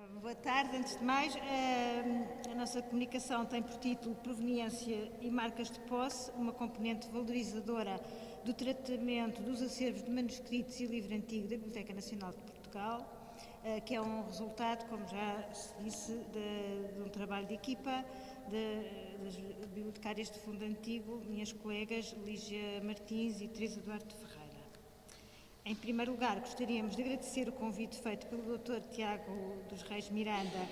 Boa tarde. Antes de mais, a nossa comunicação tem por título Proveniência e Marcas de Posse, uma componente valorizadora do tratamento dos acervos de manuscritos e livro antigo da Biblioteca Nacional de Portugal, que é um resultado, como já se disse, de um trabalho de equipa das bibliotecárias de Fundo Antigo, minhas colegas Lígia Martins e Teresa Duarte Ferreira. Em primeiro lugar, gostaríamos de agradecer o convite feito pelo Dr. Tiago dos Reis Miranda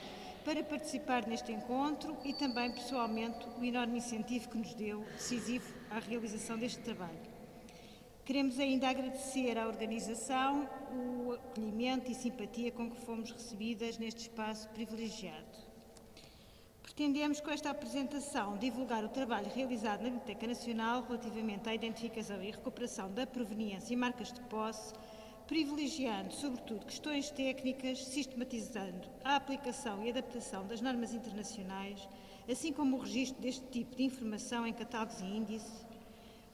para participar neste encontro e também, pessoalmente, o enorme incentivo que nos deu, decisivo, à realização deste trabalho. Queremos ainda agradecer à organização o acolhimento e simpatia com que fomos recebidas neste espaço privilegiado. Pretendemos, com esta apresentação, divulgar o trabalho realizado na Biblioteca Nacional relativamente à identificação e recuperação da proveniência e marcas de posse, privilegiando, sobretudo, questões técnicas, sistematizando a aplicação e adaptação das normas internacionais, assim como o registro deste tipo de informação em catálogos e índices,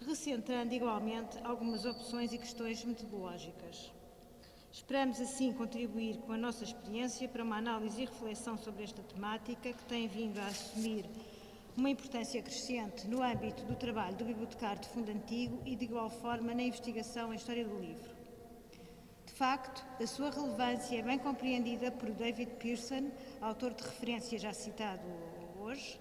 recentrando igualmente algumas opções e questões metodológicas. Esperamos, assim, contribuir com a nossa experiência para uma análise e reflexão sobre esta temática que tem vindo a assumir uma importância crescente no âmbito do trabalho do bibliotecário de Fundo Antigo e, de igual forma, na investigação em História do Livro. De facto, a sua relevância é bem compreendida por David Pearson, autor de referência já citado hoje,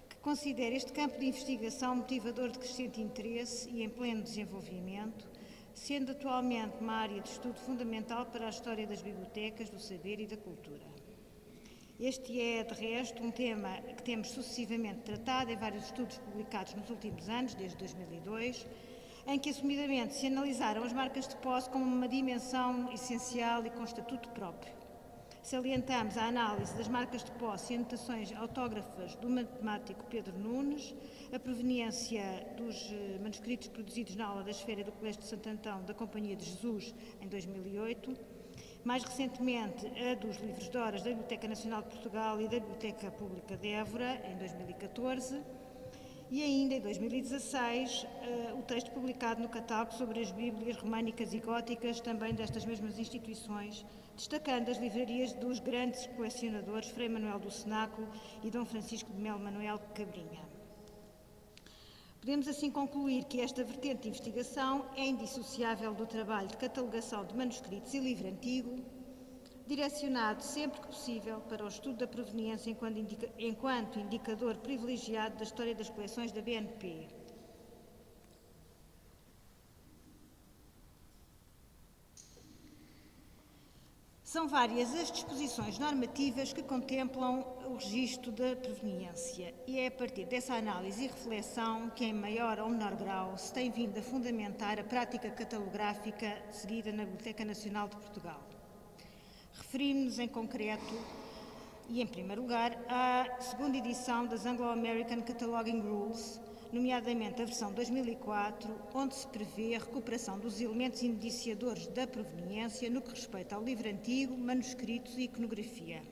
que considera este campo de investigação motivador de crescente interesse e em pleno desenvolvimento, sendo atualmente uma área de estudo fundamental para a história das bibliotecas, do saber e da cultura. Este é, de resto, um tema que temos sucessivamente tratado em vários estudos publicados nos últimos anos, desde 2002, em que assumidamente se analisaram as marcas de posse como uma dimensão essencial e com estatuto próprio. Salientamos a análise das marcas de posse e anotações autógrafas do matemático Pedro Nunes, a proveniência dos manuscritos produzidos na aula da esfera do Colégio de Santo Antão da Companhia de Jesus em 2008, mais recentemente a dos livros de horas da Biblioteca Nacional de Portugal e da Biblioteca Pública de Évora em 2014, e ainda em 2016 o texto publicado no catálogo sobre as Bíblias românicas e góticas, também destas mesmas instituições, destacando as livrarias dos grandes colecionadores Frei Manuel do Cenáculo e Dom Francisco de Melo Manuel Cabrinha. Podemos assim concluir que esta vertente de investigação é indissociável do trabalho de catalogação de manuscritos e livro antigo, direcionado sempre que possível para o estudo da proveniência enquanto indicador privilegiado da história das coleções da BNP. São várias as disposições normativas que contemplam o registro da proveniência e é a partir dessa análise e reflexão que, em maior ou menor grau, se tem vindo a fundamentar a prática catalográfica seguida na Biblioteca Nacional de Portugal. Referimos-nos em concreto e, em primeiro lugar, à segunda edição das Anglo-American Cataloging Rules, nomeadamente a versão 2004, onde se prevê a recuperação dos elementos indiciadores da proveniência no que respeita ao livro antigo, manuscritos e iconografia.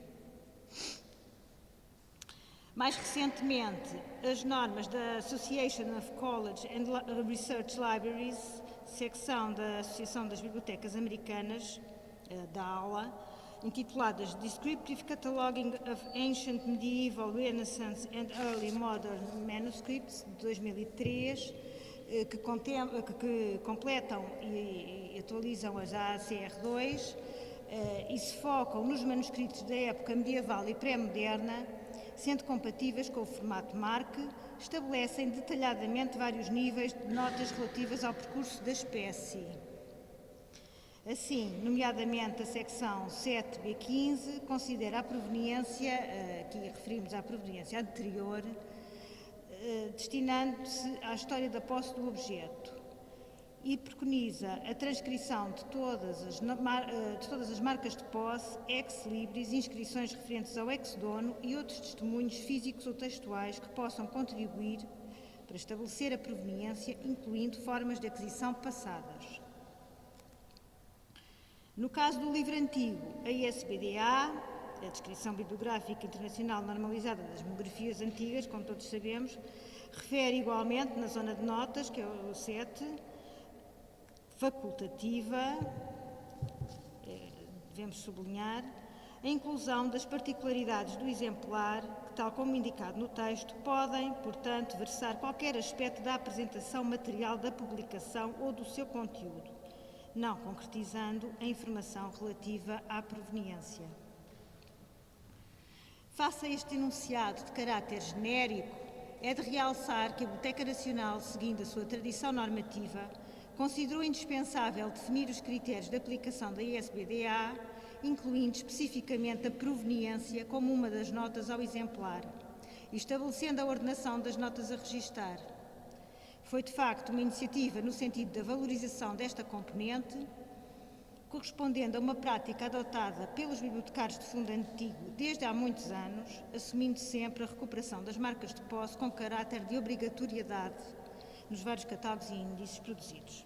Mais recentemente, as normas da Association of College and Research Libraries, secção da Associação das Bibliotecas Americanas, da ALA, intituladas Descriptive Cataloging of Ancient, Medieval, Renaissance and Early Modern Manuscripts, de 2003, que completam e atualizam as ACR2 e se focam nos manuscritos da época medieval e pré-moderna, sendo compatíveis com o formato MARC, estabelecem detalhadamente vários níveis de notas relativas ao percurso da espécie. Assim, nomeadamente a secção 7B15 considera a proveniência, aqui referimos à proveniência anterior, destinando-se à história da posse do objeto e preconiza a transcrição de todas as marcas de posse, ex-libris, inscrições referentes ao ex-dono e outros testemunhos físicos ou textuais que possam contribuir para estabelecer a proveniência, incluindo formas de aquisição passadas. No caso do livro antigo, a ISBDA, a Descrição Bibliográfica Internacional Normalizada das Monografias Antigas, como todos sabemos, refere igualmente na zona de notas, que é o 7, facultativa, devemos sublinhar, a inclusão das particularidades do exemplar, que, tal como indicado no texto, podem, portanto, versar qualquer aspecto da apresentação material da publicação ou do seu conteúdo, não concretizando a informação relativa à proveniência. Face a este enunciado de caráter genérico, é de realçar que a Biblioteca Nacional, seguindo a sua tradição normativa, considerou indispensável definir os critérios de aplicação da ISBD-A, incluindo especificamente a proveniência como uma das notas ao exemplar, e estabelecendo a ordenação das notas a registar. Foi, de facto, uma iniciativa no sentido da valorização desta componente, correspondendo a uma prática adotada pelos bibliotecários de fundo antigo desde há muitos anos, assumindo sempre a recuperação das marcas de posse com caráter de obrigatoriedade nos vários catálogos e índices produzidos.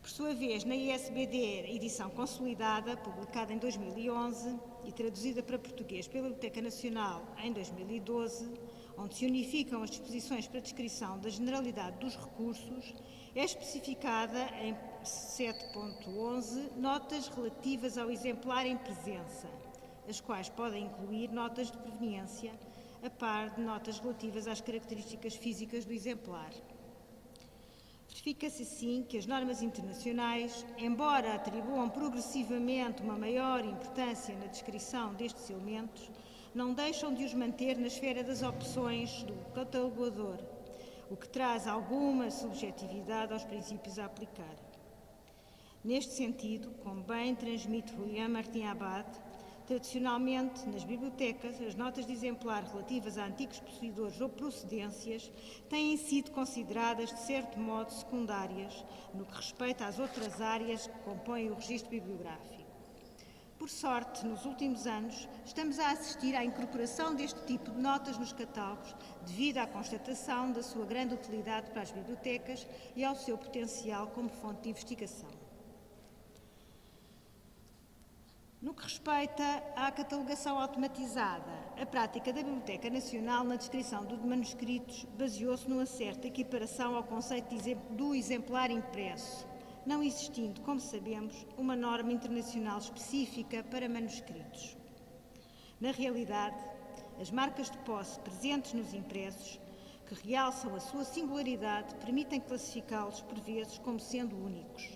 Por sua vez, na ISBD, edição consolidada, publicada em 2011 e traduzida para português pela Biblioteca Nacional em 2012, onde se unificam as disposições para descrição da generalidade dos recursos, é especificada em 7.11 notas relativas ao exemplar em presença, as quais podem incluir notas de proveniência, a par de notas relativas às características físicas do exemplar. Verifica-se assim que as normas internacionais, embora atribuam progressivamente uma maior importância na descrição destes elementos, não deixam de os manter na esfera das opções do catalogador, o que traz alguma subjetividade aos princípios a aplicar. Neste sentido, como bem transmite William Martin Abad, tradicionalmente, nas bibliotecas, as notas de exemplar relativas a antigos possuidores ou procedências têm sido consideradas, de certo modo, secundárias, no que respeita às outras áreas que compõem o registro bibliográfico. Por sorte, nos últimos anos, estamos a assistir à incorporação deste tipo de notas nos catálogos, devido à constatação da sua grande utilidade para as bibliotecas e ao seu potencial como fonte de investigação. No que respeita à catalogação automatizada, a prática da Biblioteca Nacional na descrição de manuscritos baseou-se numa certa equiparação ao conceito do exemplar impresso, não existindo, como sabemos, uma norma internacional específica para manuscritos. Na realidade, as marcas de posse presentes nos impressos, que realçam a sua singularidade, permitem classificá-los por vezes como sendo únicos.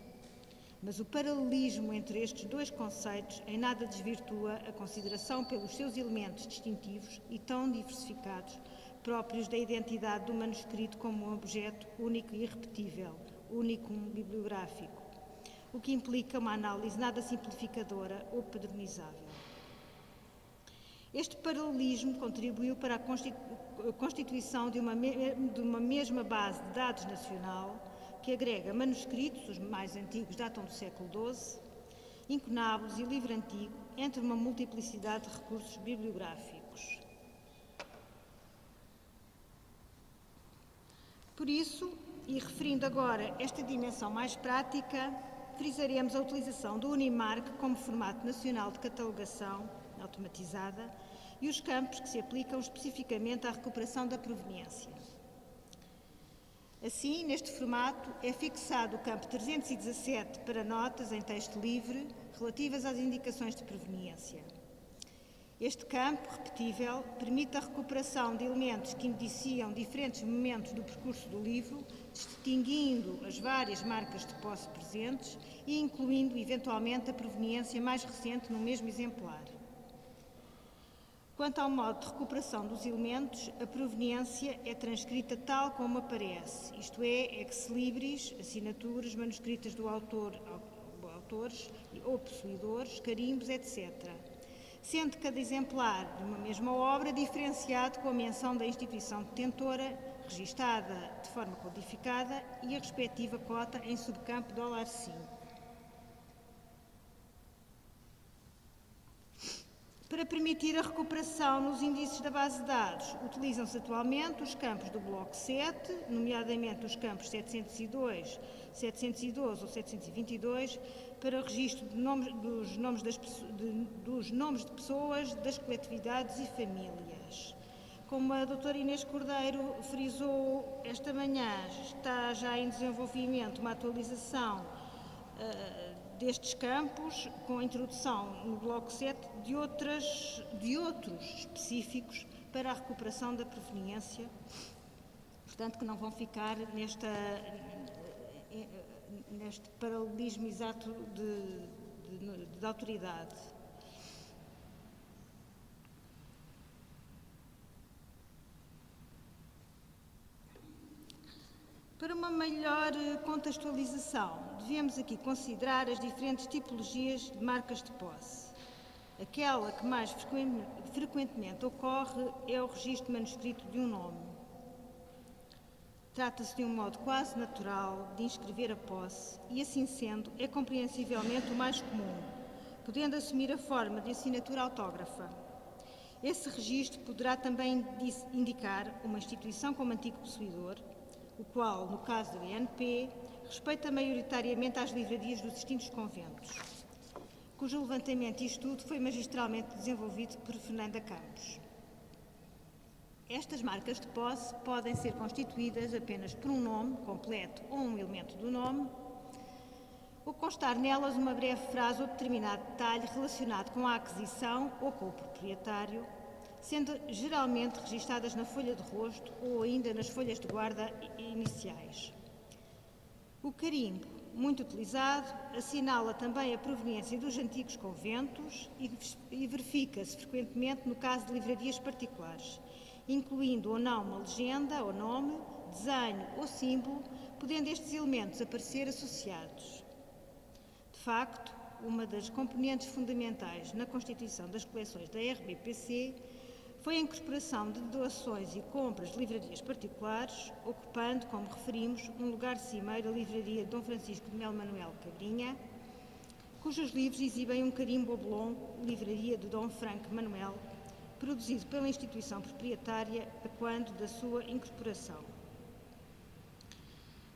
Mas o paralelismo entre estes dois conceitos em nada desvirtua a consideração pelos seus elementos distintivos e tão diversificados, próprios da identidade do manuscrito como um objeto único e irrepetível, unicum bibliográfico, o que implica uma análise nada simplificadora ou padronizável. Este paralelismo contribuiu para a constituição de uma mesma base de dados nacional que agrega manuscritos, os mais antigos datam do século XII, incunábulos e livro antigo, entre uma multiplicidade de recursos bibliográficos. Por isso, e referindo agora esta dimensão mais prática, frisaremos a utilização do Unimarc como formato nacional de catalogação automatizada e os campos que se aplicam especificamente à recuperação da proveniência. Assim, neste formato, é fixado o campo 317 para notas em texto livre relativas às indicações de proveniência. Este campo, repetível, permite a recuperação de elementos que indiciam diferentes momentos do percurso do livro, distinguindo as várias marcas de posse presentes e incluindo, eventualmente, a proveniência mais recente no mesmo exemplar. Quanto ao modo de recuperação dos elementos, a proveniência é transcrita tal como aparece, isto é, ex-libris, assinaturas manuscritas do autor, autores ou possuidores, carimbos, etc., sendo cada exemplar de uma mesma obra diferenciado com a menção da instituição detentora, registada de forma codificada e a respectiva cota em subcampo $5. Para permitir a recuperação nos índices da base de dados, utilizam-se atualmente os campos do Bloco 7, nomeadamente os campos 702, 712 ou 722, para o registro dos nomes de pessoas, das coletividades e famílias. Como a doutora Inês Cordeiro frisou esta manhã, está já em desenvolvimento uma atualização destes campos, com a introdução no bloco 7 de outros específicos para a recuperação da proveniência, portanto, que não vão ficar neste paralelismo exato de autoridade. Para uma melhor contextualização, devemos aqui considerar as diferentes tipologias de marcas de posse. Aquela que mais frequentemente ocorre é o registro manuscrito de um nome. Trata-se de um modo quase natural de inscrever a posse e, assim sendo, é compreensivelmente o mais comum, podendo assumir a forma de assinatura autógrafa. Esse registro poderá também indicar uma instituição como antigo possuidor, o qual, no caso do INP, respeita maioritariamente às livrarias dos distintos conventos, cujo levantamento e estudo foi magistralmente desenvolvido por Fernanda Campos. Estas marcas de posse podem ser constituídas apenas por um nome completo ou um elemento do nome, ou constar nelas uma breve frase ou determinado detalhe relacionado com a aquisição ou com o proprietário, sendo geralmente registadas na folha de rosto ou ainda nas folhas de guarda iniciais. O carimbo, muito utilizado, assinala também a proveniência dos antigos conventos e verifica-se frequentemente no caso de livrarias particulares, incluindo ou não uma legenda ou nome, desenho ou símbolo, podendo estes elementos aparecer associados. De facto, uma das componentes fundamentais na constituição das coleções da RBPC foi a incorporação de doações e compras de livrarias particulares, ocupando, como referimos, um lugar cimeiro a livraria de Dom Francisco de Melo Manuel Cabrinha, cujos livros exibem um carimbo oblongo, livraria de Dom Franco Manuel, produzido pela instituição proprietária a quando da sua incorporação.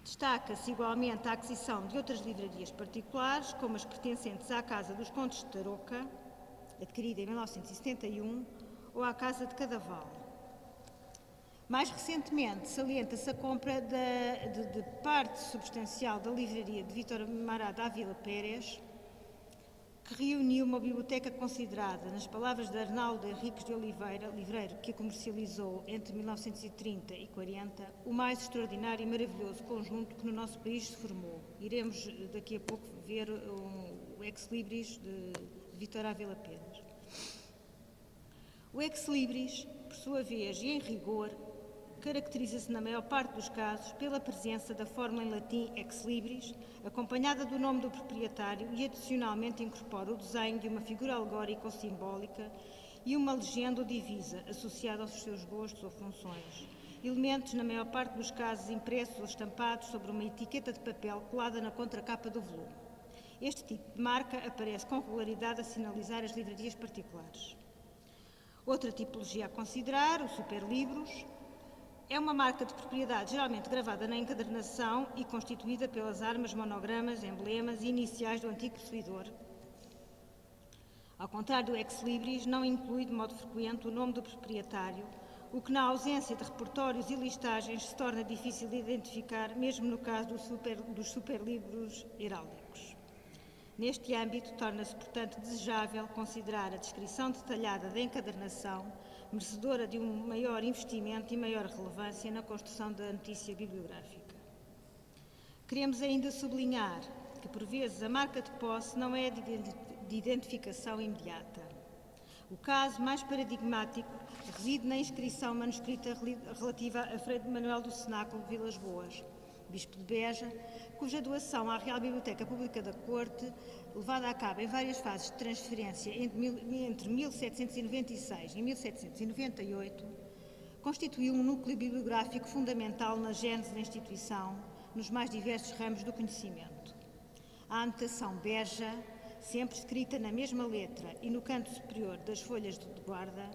Destaca-se igualmente a aquisição de outras livrarias particulares, como as pertencentes à Casa dos Condes de Tarouca, adquirida em 1971, ou à Casa de Cadaval. Mais recentemente, salienta-se a compra de parte substancial da livraria de Vítor Mará da Ávila Pérez, que reuniu uma biblioteca considerada, nas palavras de Arnaldo Henriques de Oliveira, livreiro que a comercializou entre 1930 e 40, o mais extraordinário e maravilhoso conjunto que no nosso país se formou. Iremos daqui a pouco ver o Ex Libris de Vítor Ávila Pérez. O Ex Libris, por sua vez e em rigor, caracteriza-se na maior parte dos casos pela presença da fórmula em latim Ex Libris, acompanhada do nome do proprietário e adicionalmente incorpora o desenho de uma figura alegórica ou simbólica e uma legenda ou divisa associada aos seus gostos ou funções. Elementos, na maior parte dos casos, impressos ou estampados sobre uma etiqueta de papel colada na contracapa do volume. Este tipo de marca aparece com regularidade a sinalizar as livrarias particulares. Outra tipologia a considerar, o Superlibros, é uma marca de propriedade geralmente gravada na encadernação e constituída pelas armas, monogramas, emblemas e iniciais do antigo possuidor. Ao contrário do Ex Libris, não inclui de modo frequente o nome do proprietário, o que na ausência de repertórios e listagens se torna difícil de identificar, mesmo no caso dos superlibros heráldicos. Neste âmbito, torna-se, portanto, desejável considerar a descrição detalhada da encadernação, merecedora de um maior investimento e maior relevância na construção da notícia bibliográfica. Queremos ainda sublinhar que, por vezes, a marca de posse não é de identificação imediata. O caso mais paradigmático reside na inscrição manuscrita relativa a Frei Manuel do Cenáculo de Vilas Boas, bispo de Beja, cuja doação à Real Biblioteca Pública da Corte, levada a cabo em várias fases de transferência entre 1796 e 1798, constituiu um núcleo bibliográfico fundamental na gênese da instituição, nos mais diversos ramos do conhecimento. A anotação Beja, sempre escrita na mesma letra e no canto superior das folhas de guarda,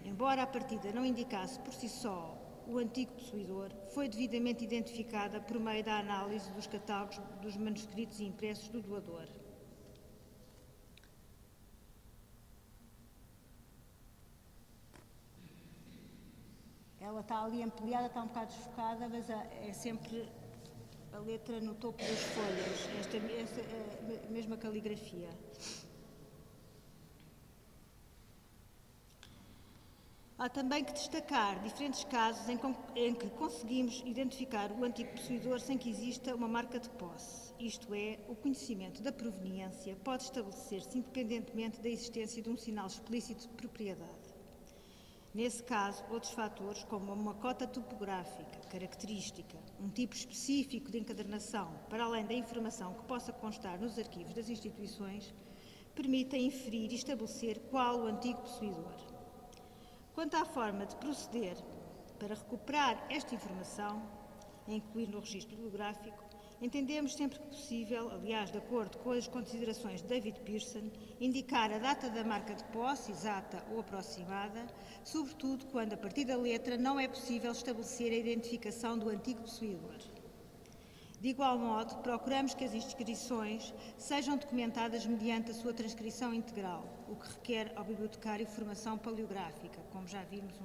embora a partida não indicasse por si só o antigo possuidor, foi devidamente identificada por meio da análise dos catálogos dos manuscritos e impressos do doador. Ela está ali ampliada, está um bocado desfocada, mas é sempre a letra no topo das folhas, esta mesma caligrafia. Há também que destacar diferentes casos em que conseguimos identificar o antigo possuidor sem que exista uma marca de posse. Isto é, o conhecimento da proveniência pode estabelecer-se independentemente da existência de um sinal explícito de propriedade. Nesse caso, outros fatores, como uma cota topográfica, característica, um tipo específico de encadernação, para além da informação que possa constar nos arquivos das instituições, permitem inferir e estabelecer qual o antigo possuidor. Quanto à forma de proceder para recuperar esta informação, a incluir no registro bibliográfico, entendemos sempre que possível, aliás, de acordo com as considerações de David Pearson, indicar a data da marca de posse, exata ou aproximada, sobretudo quando, a partir da letra, não é possível estabelecer a identificação do antigo possuidor. De igual modo, procuramos que as inscrições sejam documentadas mediante a sua transcrição integral, o que requer ao bibliotecário formação paleográfica, como já vimos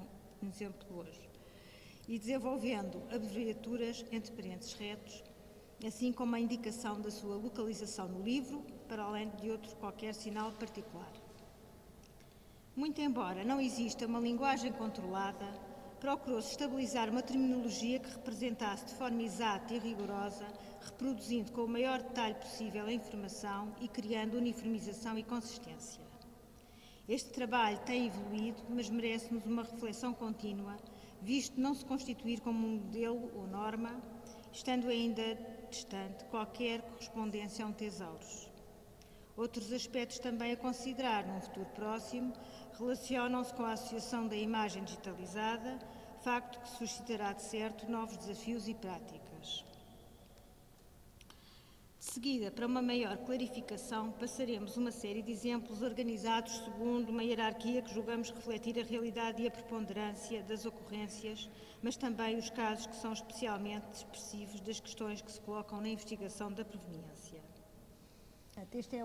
um exemplo hoje, e desenvolvendo abreviaturas entre parênteses retos, assim como a indicação da sua localização no livro, para além de outro qualquer sinal particular. Muito embora não exista uma linguagem controlada, procurou-se estabilizar uma terminologia que representasse de forma exata e rigorosa, reproduzindo com o maior detalhe possível a informação e criando uniformização e consistência. Este trabalho tem evoluído, mas merece-nos uma reflexão contínua, visto não se constituir como um modelo ou norma, estando ainda distante qualquer correspondência a um tesauros. Outros aspectos também a considerar num futuro próximo relacionam-se com a associação da imagem digitalizada, facto que suscitará de certo novos desafios e práticas. De seguida, para uma maior clarificação, passaremos uma série de exemplos organizados segundo uma hierarquia que julgamos refletir a realidade e a preponderância das ocorrências, mas também os casos que são especialmente expressivos das questões que se colocam na investigação da proveniência. Este é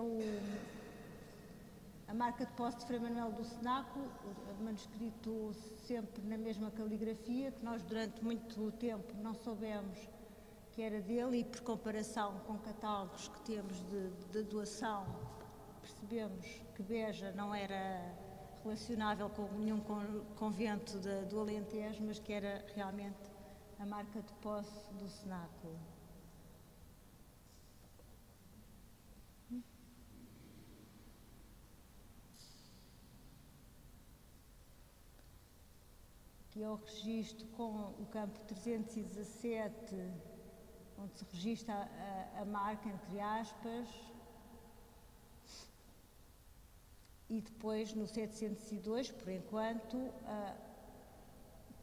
a marca de posse de Frei Manuel do Senaco, o manuscrito sempre na mesma caligrafia, que nós durante muito tempo não soubemos que era dele e por comparação com catálogos que temos de doação, percebemos que Beja não era relacionável com nenhum convento do Alentejo, mas que era realmente a marca de posse do Senaco. Aqui é o registro com o campo 317, onde se registra a marca, entre aspas, e depois no 702, por enquanto,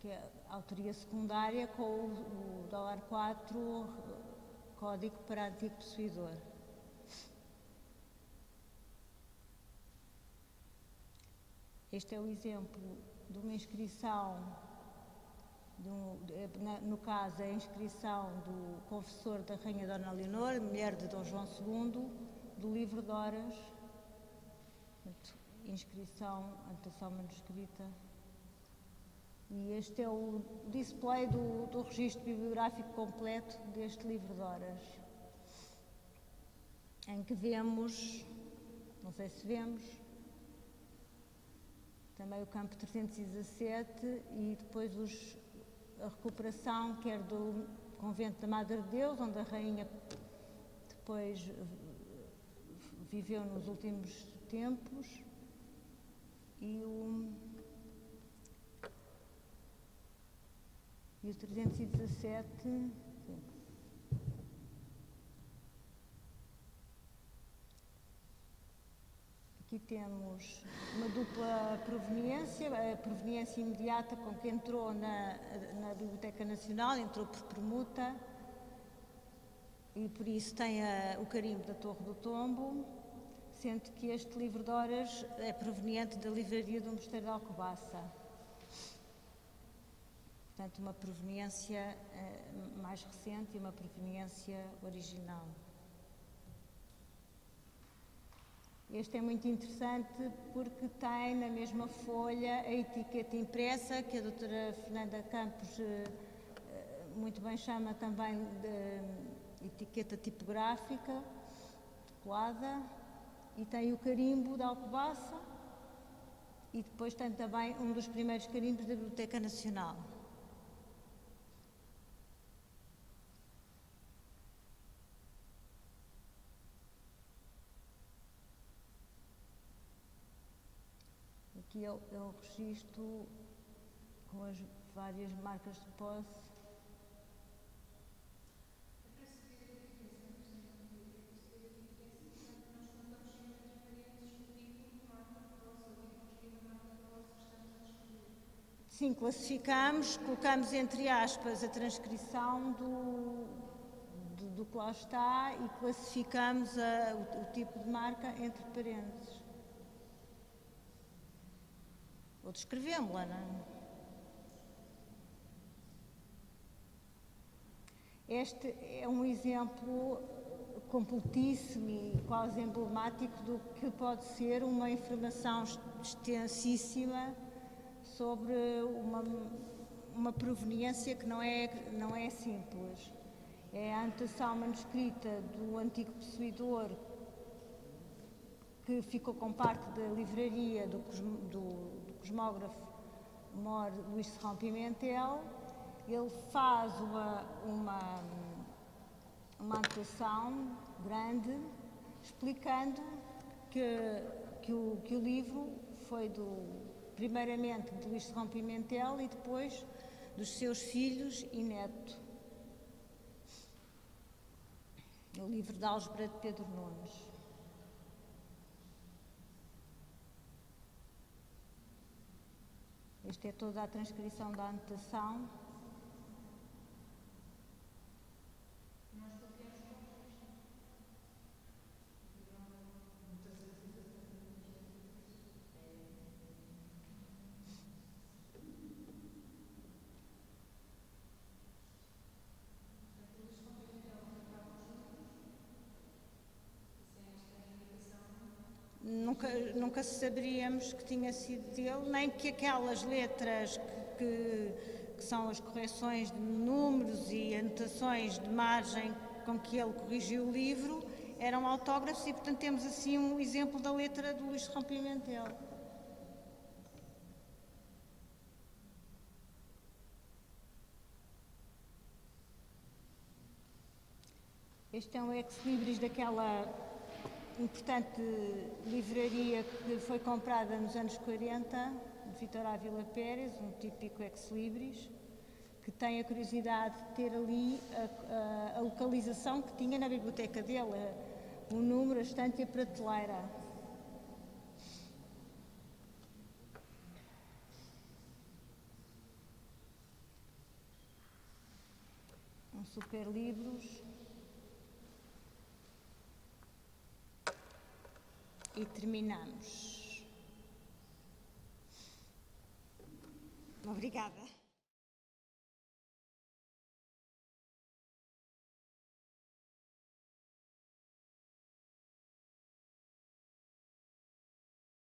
que é a autoria secundária com o $4, código para antigo possuidor. Este é o exemplo de uma inscrição, no caso, a inscrição do confessor da Rainha Dona Leonor, mulher de Dom João II, do livro de horas, inscrição, anotação manuscrita. E este é o display do registro bibliográfico completo deste livro de horas, em que vemos, não sei se vemos, também o campo 317 e depois a recuperação, quer do convento da Madre de Deus, onde a rainha depois viveu nos últimos tempos, e o 317, sim. Aqui temos uma dupla proveniência, a proveniência imediata com que entrou na Biblioteca Nacional, entrou por permuta e por isso tem o carimbo da Torre do Tombo, sendo que este livro de horas é proveniente da livraria do Mosteiro de Alcobaça. Portanto, uma proveniência mais recente e uma proveniência original. Este é muito interessante porque tem na mesma folha a etiqueta impressa, que a doutora Fernanda Campos muito bem chama também etiqueta tipográfica, colada, e tem o carimbo da Alcobaça e depois tem também um dos primeiros carimbos da Biblioteca Nacional. Aqui é o registro com as várias marcas de posse. Sim, classificamos, colocamos entre aspas a transcrição do que lá está e classificamos o tipo de marca entre parênteses. Ou descrevemos-la, não é? Este é um exemplo completíssimo e quase emblemático do que pode ser uma informação extensíssima sobre uma proveniência que não é simples. É a anotação manuscrita do antigo possuidor que ficou com parte da livraria do cosmógrafo Mor Luís Serrão Pimentel. Ele faz uma anotação grande explicando que o livro foi primeiramente de Luís Serrão Pimentel e depois dos seus filhos e neto. O livro de álgebra de Pedro Nunes. Esta é toda a transcrição da anotação. Nunca saberíamos que tinha sido dele, nem que aquelas letras que são as correções de números e anotações de margem com que ele corrigiu o livro eram autógrafos e, portanto, temos assim um exemplo da letra do Luís Serrão Pimentel. Este é um ex-libris daquela importante livraria que foi comprada nos anos 40, de Vítor Ávila Pérez, um típico ex-libris, que tem a curiosidade de ter ali a localização que tinha na biblioteca dele, o número, a estante e a prateleira. Um super livros. E terminamos. Obrigada.